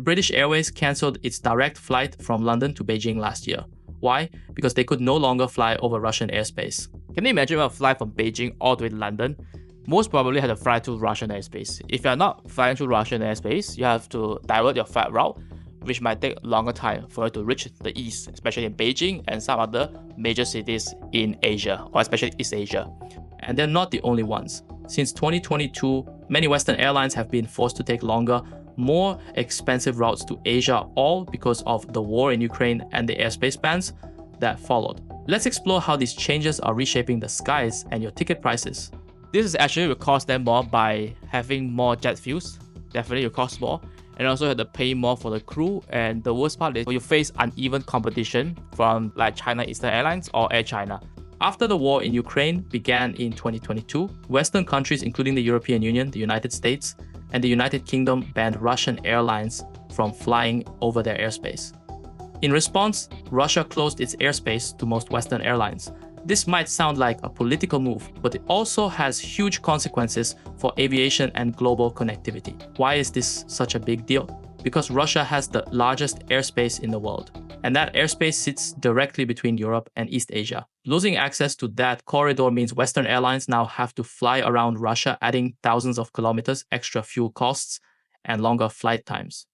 British Airways cancelled its direct flight from London to Beijing last year. Why? Because they could no longer fly over Russian airspace. Can you imagine a flight from Beijing all the way to London? Most probably had to fly to Russian airspace. If you're not flying to Russian airspace, you have to divert your flight route, which might take longer time for you to reach the east, especially in Beijing and some other major cities in Asia, or especially East Asia. And they're not the only ones. Since 2022, many Western airlines have been forced to take longer, more expensive routes to Asia, all because of the war in Ukraine and the airspace bans that followed. Let's explore how these changes are reshaping the skies and your ticket prices. This is actually will cost them more by having more jet fuels. Definitely will cost more. And also you have to pay more for the crew. And the worst part is you face uneven competition from like China Eastern Airlines or Air China. After the war in Ukraine began in 2022, Western countries including the European Union, the United States, and the United Kingdom banned Russian airlines from flying over their airspace. In response, Russia closed its airspace to most Western airlines. This might sound like a political move, but it also has huge consequences for aviation and global connectivity. Why is this such a big deal? Because Russia has the largest airspace in the world, and that airspace sits directly between Europe and East Asia. Losing access to that corridor means Western airlines now have to fly around Russia, adding thousands of kilometers, extra fuel costs, and longer flight times.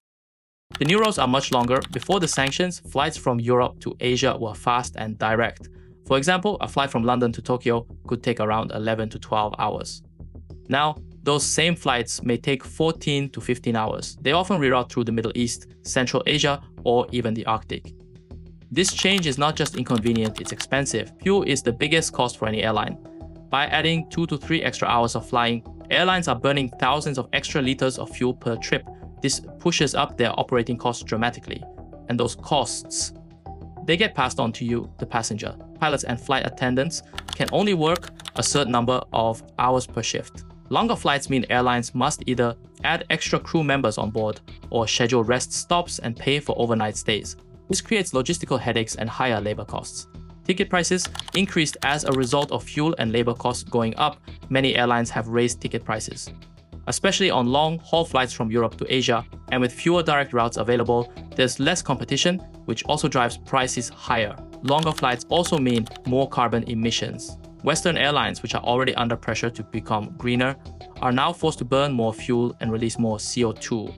The new routes are much longer. Before the sanctions, flights from Europe to Asia were fast and direct. For example, a flight from London to Tokyo could take around 11 to 12 hours. Now, those same flights may take 14 to 15 hours. They often reroute through the Middle East, Central Asia, or even the Arctic. This change is not just inconvenient, it's expensive. Fuel is the biggest cost for any airline. By adding 2 to 3 extra hours of flying, airlines are burning thousands of extra liters of fuel per trip. This pushes up their operating costs dramatically. And those costs, they get passed on to you, the passenger. Pilots and flight attendants can only work a certain number of hours per shift. Longer flights mean airlines must either add extra crew members on board or schedule rest stops and pay for overnight stays. This creates logistical headaches and higher labor costs. Ticket prices increased as a result of fuel and labor costs going up. Many airlines have raised ticket prices, especially on long-haul flights from Europe to Asia. And with fewer direct routes available, there's less competition, which also drives prices higher. Longer flights also mean more carbon emissions. Western airlines, which are already under pressure to become greener, are now forced to burn more fuel and release more CO2.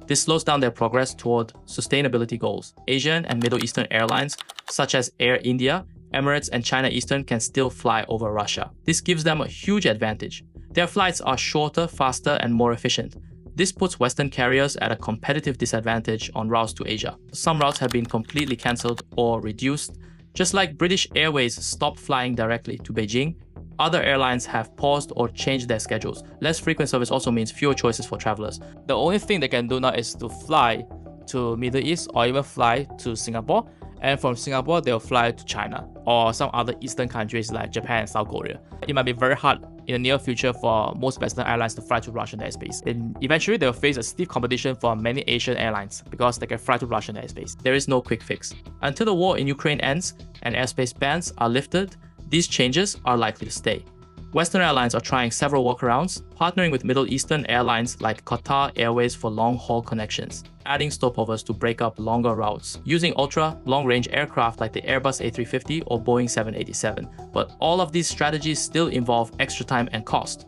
This slows down their progress toward sustainability goals. Asian and Middle Eastern airlines, such as Air India, Emirates, and China Eastern, can still fly over Russia. This gives them a huge advantage. Their flights are shorter, faster, and more efficient. This puts Western carriers at a competitive disadvantage on routes to Asia. Some routes have been completely cancelled or reduced. Just like British Airways stopped flying directly to Beijing, other airlines have paused or changed their schedules. Less frequent service also means fewer choices for travelers. The only thing they can do now is to fly to Middle East or even fly to Singapore. And from Singapore, they'll fly to China or some other Eastern countries like Japan and South Korea. It might be very hard in the near future for most Western airlines to fly to Russian airspace. Then eventually they'll face a stiff competition from many Asian airlines because they can fly to Russian airspace. There is no quick fix. Until the war in Ukraine ends and airspace bans are lifted, these changes are likely to stay. Western airlines are trying several workarounds, partnering with Middle Eastern airlines like Qatar Airways for long-haul connections, adding stopovers to break up longer routes, using ultra-long-range aircraft like the Airbus A350 or Boeing 787. But all of these strategies still involve extra time and cost.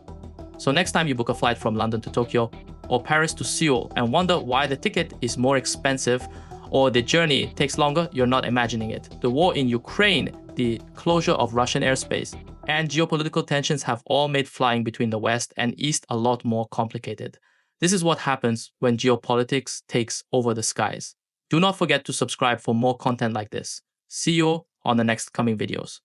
So next time you book a flight from London to Tokyo or Paris to Seoul and wonder why the ticket is more expensive or the journey takes longer, you're not imagining it. The war in Ukraine, the closure of Russian airspace, and geopolitical tensions have all made flying between the West and East a lot more complicated. This is what happens when geopolitics takes over the skies. Do not forget to subscribe for more content like this. See you on the next coming videos.